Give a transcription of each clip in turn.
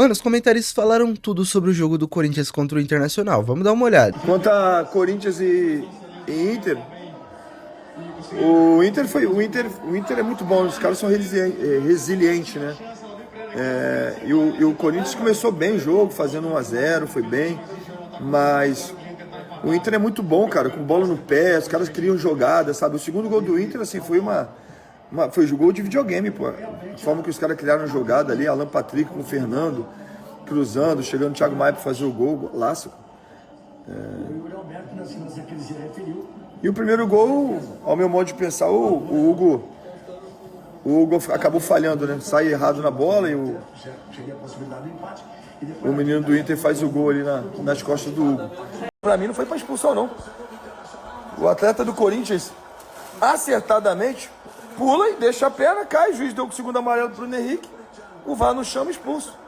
Mano, os comentaristas falaram tudo sobre o jogo do Corinthians contra o Internacional. Vamos dar uma olhada. Quanto a Corinthians e Inter, o Inter é muito bom, os caras são resilientes, né? E o Corinthians começou bem o jogo, fazendo 1-0, foi bem, mas o Inter é muito bom, cara, com bola no pé, os caras criam jogada, sabe? O segundo gol do Inter, assim, foi gol de videogame, pô. A forma que os caras criaram a jogada ali, Alan Patrick com o Fernando, cruzando, chegando o Thiago Maia pra fazer o gol, golaço. E o primeiro gol, ao meu modo de pensar, o Hugo acabou falhando, né? Sai errado na bola e o menino do Inter faz o gol ali nas costas do Hugo. Pra mim não foi pra expulsão, não. O atleta do Corinthians, acertadamente, pula e deixa a perna, cai, o juiz deu o segundo amarelo pro Henrique, o VAR não chama, expulso.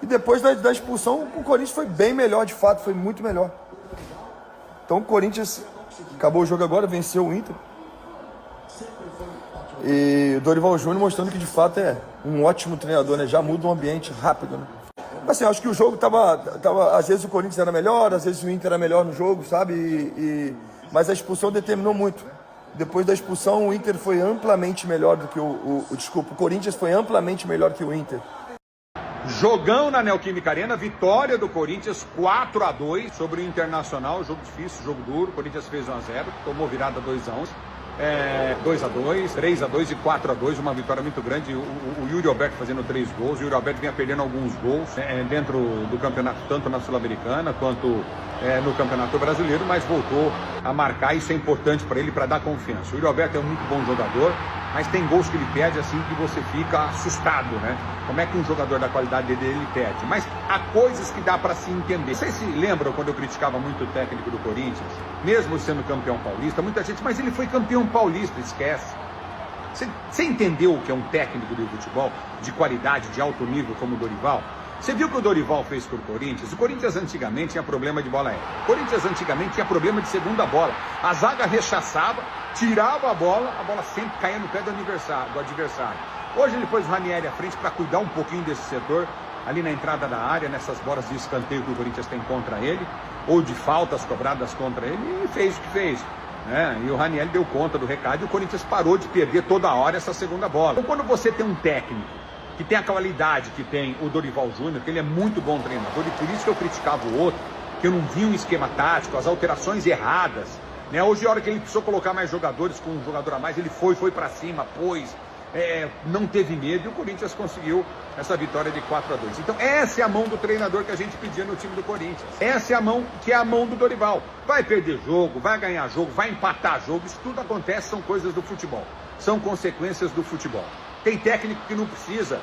E depois da expulsão, o Corinthians foi bem melhor, de fato, foi muito melhor. Então o Corinthians acabou o jogo agora, venceu o Inter. E o Dorival Júnior mostrando que de fato é um ótimo treinador, né? Já muda o ambiente rápido, né? Assim, acho que o jogo tava, às vezes o Corinthians era melhor, às vezes o Inter era melhor no jogo, sabe? Mas a expulsão determinou muito. Depois da expulsão, o Inter foi amplamente melhor do que o Corinthians foi amplamente melhor que o Inter. Jogão na Neoquímica Arena, vitória do Corinthians 4-2 sobre o Internacional, jogo difícil, jogo duro. O Corinthians fez 1-0, tomou virada 2-1. 2-2, 3-2 e 4-2, uma vitória muito grande. O Yuri Alberto fazendo 3 gols. O Yuri Alberto vinha perdendo alguns gols dentro do campeonato, tanto na Sul-Americana quanto no Campeonato Brasileiro, mas voltou a marcar. Isso é importante para ele, para dar confiança. O Yuri Alberto é um muito bom jogador, mas tem gols que ele perde assim que você fica assustado, né? Como é que um jogador da qualidade dele perde? Mas há coisas que dá para se entender. Vocês se lembram quando eu criticava muito o técnico do Corinthians? Mesmo sendo campeão paulista, muita gente, mas ele foi campeão paulista, esquece. Você entendeu o que é um técnico de futebol de qualidade, de alto nível como o Dorival? Você viu o que o Dorival fez com o Corinthians? O Corinthians antigamente tinha problema de bola aérea. O Corinthians antigamente tinha problema de segunda bola. A zaga rechaçava, tirava a bola sempre caía no pé do adversário. Hoje ele pôs o Ranieri à frente para cuidar um pouquinho desse setor, ali na entrada da área, nessas bolas de escanteio que o Corinthians tem contra ele, ou de faltas cobradas contra ele, e fez o que fez. E o Ranieri deu conta do recado e o Corinthians parou de perder toda hora essa segunda bola. Então quando você tem um técnico que tem a qualidade que tem o Dorival Júnior, que ele é muito bom treinador, e por isso que eu criticava o outro, que eu não vi um esquema tático, as alterações erradas. Hoje, a hora que ele precisou colocar mais jogadores, com um jogador a mais, ele foi para cima, não teve medo, e o Corinthians conseguiu essa vitória de 4-2. Então essa é a mão do treinador que a gente pedia no time do Corinthians. Essa é a mão que é a mão do Dorival. Vai perder jogo, vai ganhar jogo, vai empatar jogo, isso tudo acontece, são coisas do futebol, são consequências do futebol. Tem técnico que não precisa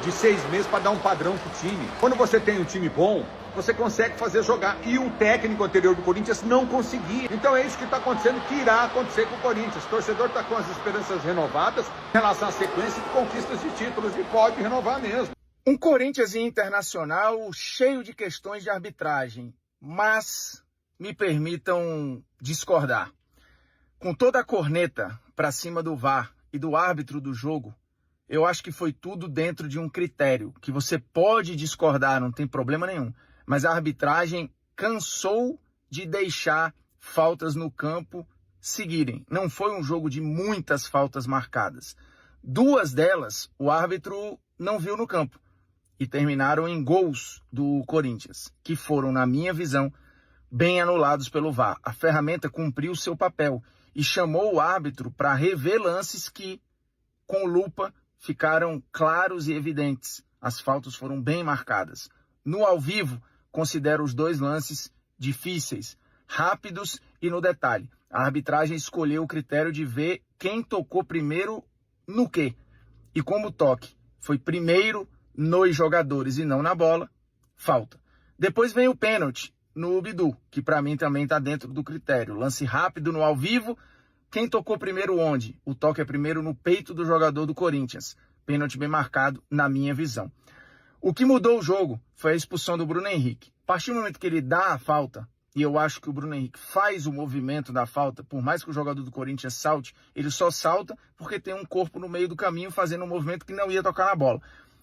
de 6 meses para dar um padrão pro time. Quando você tem um time bom, você consegue fazer jogar. E o técnico anterior do Corinthians não conseguia. Então é isso que está acontecendo, que irá acontecer com o Corinthians. O torcedor está com as esperanças renovadas em relação à sequência de conquistas de títulos e pode renovar mesmo. Um Corinthians e Internacional cheio de questões de arbitragem, mas me permitam discordar. Com toda a corneta para cima do VAR e do árbitro do jogo, eu acho que foi tudo dentro de um critério, que você pode discordar, não tem problema nenhum. Mas a arbitragem cansou de deixar faltas no campo seguirem. Não foi um jogo de muitas faltas marcadas. 2 delas, o árbitro não viu no campo. E terminaram em gols do Corinthians, que foram, na minha visão, bem anulados pelo VAR. A ferramenta cumpriu seu papel e chamou o árbitro para rever lances que, com lupa, ficaram claros e evidentes. As faltas foram bem marcadas. No ao vivo, considero os 2 lances difíceis, rápidos e no detalhe. A arbitragem escolheu o critério de ver quem tocou primeiro no quê. E como o toque foi primeiro nos jogadores e não na bola, falta. Depois vem o pênalti no Bidu, que para mim também está dentro do critério. Lance rápido no ao vivo. Quem tocou primeiro onde? O toque é primeiro no peito do jogador do Corinthians. Pênalti bem marcado, na minha visão. O que mudou o jogo foi a expulsão do Bruno Henrique. A partir do momento que ele dá a falta, e eu acho que o Bruno Henrique faz o movimento da falta, por mais que o jogador do Corinthians salte, ele só salta porque tem um corpo no meio do caminho fazendo um movimento que não ia tocar na bola.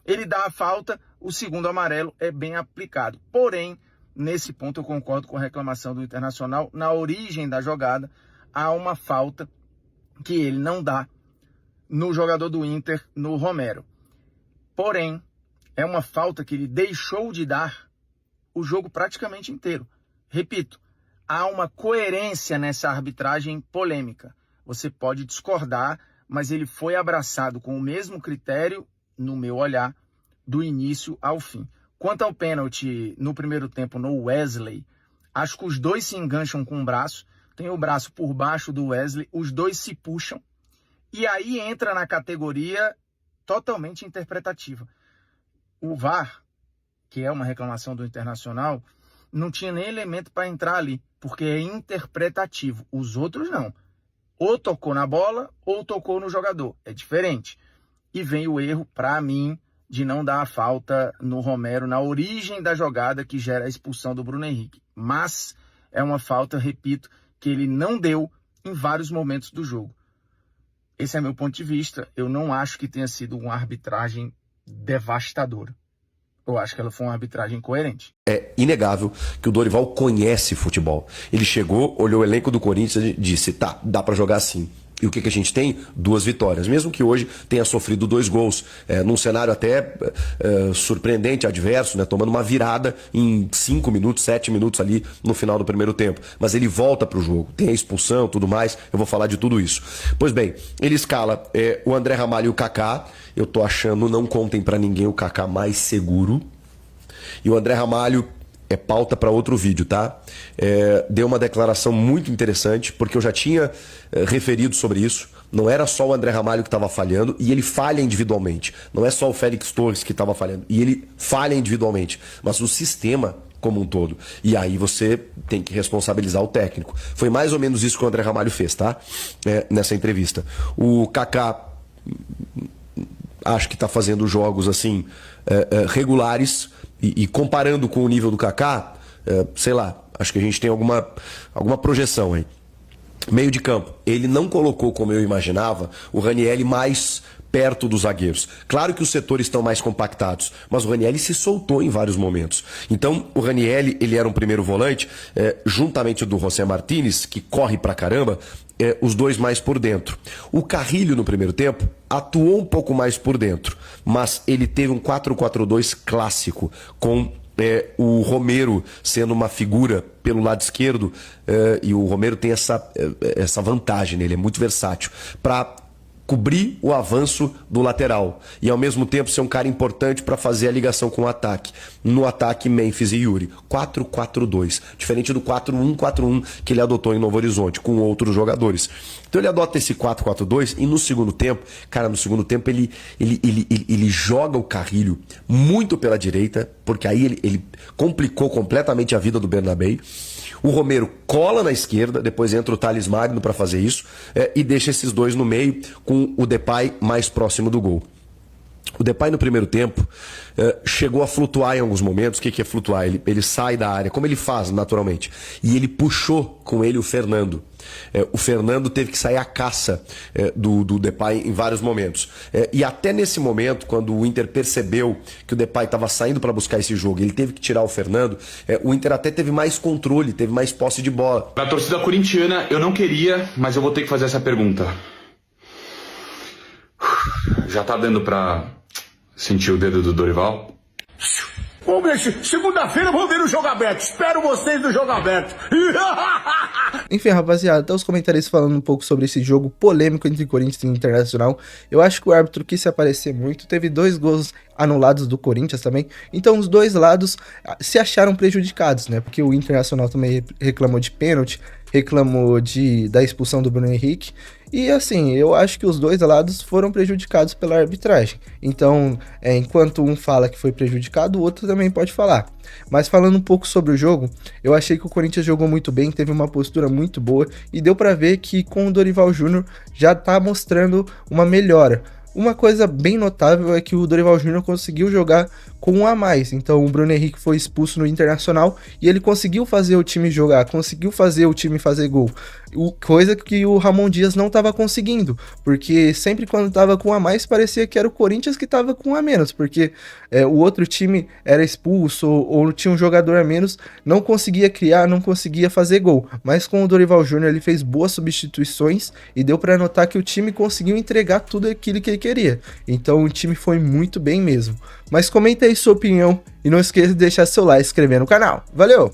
ele dá a falta, o segundo amarelo é bem aplicado. Porém, nesse ponto eu concordo com a reclamação do Internacional. Na origem da jogada, há uma falta que ele não dá no jogador do Inter, no Romero. Porém, é uma falta que ele deixou de dar o jogo praticamente inteiro. Repito, há uma coerência nessa arbitragem polêmica. Você pode discordar, mas ele foi abraçado com o mesmo critério, no meu olhar, do início ao fim. Quanto ao pênalti no primeiro tempo no Wesley, acho que os dois se engancham com o braço, tem o braço por baixo do Wesley, os dois se puxam, e aí entra na categoria totalmente interpretativa. O VAR, que é uma reclamação do Internacional, não tinha nem elemento para entrar ali, porque é interpretativo. Os outros não. Ou tocou na bola, ou tocou no jogador. É diferente. E vem o erro, para mim, de não dar a falta no Romero, na origem da jogada que gera a expulsão do Bruno Henrique. Mas é uma falta, repito, que ele não deu em vários momentos do jogo. Esse é meu ponto de vista. Eu não acho que tenha sido uma arbitragem devastadora. Eu acho que ela foi uma arbitragem coerente. É inegável que o Dorival conhece futebol. Ele chegou, olhou o elenco do Corinthians e disse, tá, dá pra jogar assim. E o que a gente tem? 2 vitórias. Mesmo que hoje tenha sofrido 2 gols, num cenário até surpreendente, adverso, né, tomando uma virada em 5 minutos, 7 minutos ali no final do primeiro tempo. Mas ele volta pro jogo, tem a expulsão, tudo mais, eu vou falar de tudo isso. Pois bem, ele escala o André Ramalho e o Kaká. Eu tô achando, não contem pra ninguém, o Kaká mais seguro. E o André Ramalho é pauta para outro vídeo, tá? Deu uma declaração muito interessante, porque eu já tinha referido sobre isso. Não era só o André Ramalho que estava falhando, e ele falha individualmente. Não é só o Félix Torres que estava falhando, e ele falha individualmente, mas o sistema como um todo. E aí você tem que responsabilizar o técnico. Foi mais ou menos isso que o André Ramalho fez, tá? Nessa entrevista. O Kaká, acho que está fazendo jogos assim regulares, e comparando com o nível do Kaká, sei lá, acho que a gente tem alguma projeção aí. Meio de campo, ele não colocou, como eu imaginava, o Ranieri mais perto dos zagueiros. Claro que os setores estão mais compactados, mas o Ranieri se soltou em vários momentos. Então, o Ranieri, ele era um primeiro volante, juntamente do José Martínez, que corre pra caramba, os dois mais por dentro. O Carrilho, no primeiro tempo, atuou um pouco mais por dentro, mas ele teve um 4-4-2 clássico, com o Romero sendo uma figura pelo lado esquerdo, e o Romero tem essa vantagem, né? Ele é muito versátil, para cobrir o avanço do lateral e ao mesmo tempo ser um cara importante para fazer a ligação com o ataque. No ataque, Memphis e Yuri. 4-4-2, diferente do 4-1-4-1 que ele adotou em Novo Horizonte, com outros jogadores. Então ele adota esse 4-4-2 e no segundo tempo, cara, no segundo tempo ele joga o Carrilho muito pela direita, porque aí ele complicou completamente a vida do Bernabéu. O Romero cola na esquerda, depois entra o Thales Magno para fazer isso, e deixa esses dois no meio, com o Depay mais próximo do gol. O Depay no primeiro tempo chegou a flutuar em alguns momentos. O que é flutuar? Ele sai da área, como ele faz naturalmente, e ele puxou com ele o Fernando. O Fernando teve que sair à caça do Depay em vários momentos. E até nesse momento, quando o Inter percebeu que o Depay estava saindo para buscar esse jogo, ele teve que tirar o Fernando, o Inter até teve mais controle, teve mais posse de bola. Na torcida corintiana, eu não queria, mas eu vou ter que fazer essa pergunta. Já tá dando pra sentir o dedo do Dorival? Ô, bicho, segunda-feira eu vou ver o Jogo Aberto. Espero vocês no Jogo Aberto. Enfim, rapaziada, até os comentários falando um pouco sobre esse jogo polêmico entre Corinthians e Internacional. Eu acho que o árbitro quis se aparecer muito. Teve 2 gols anulados do Corinthians também. Então os dois lados se acharam prejudicados, né? Porque o Internacional também reclamou de pênalti, reclamou da expulsão do Bruno Henrique. E assim, eu acho que os dois lados foram prejudicados pela arbitragem. Então, enquanto um fala que foi prejudicado, o outro também pode falar. Mas falando um pouco sobre o jogo, eu achei que o Corinthians jogou muito bem, teve uma postura muito boa e deu pra ver que com o Dorival Júnior já tá mostrando uma melhora. Uma coisa bem notável é que o Dorival Júnior conseguiu jogar com um a mais. Então o Bruno Henrique foi expulso no Internacional e ele conseguiu fazer o time jogar, conseguiu fazer o time fazer gol. Coisa que o Ramon Dias não estava conseguindo, porque sempre quando estava com um a mais parecia que era o Corinthians que estava com um a menos, porque o outro time era expulso ou tinha um jogador a menos, não conseguia criar, não conseguia fazer gol. Mas com o Dorival Júnior ele fez boas substituições e deu para notar que o time conseguiu entregar tudo aquilo que ele queria. Então o time foi muito bem mesmo. Mas comenta aí sua opinião e não esqueça de deixar seu like e se inscrever no canal. Valeu!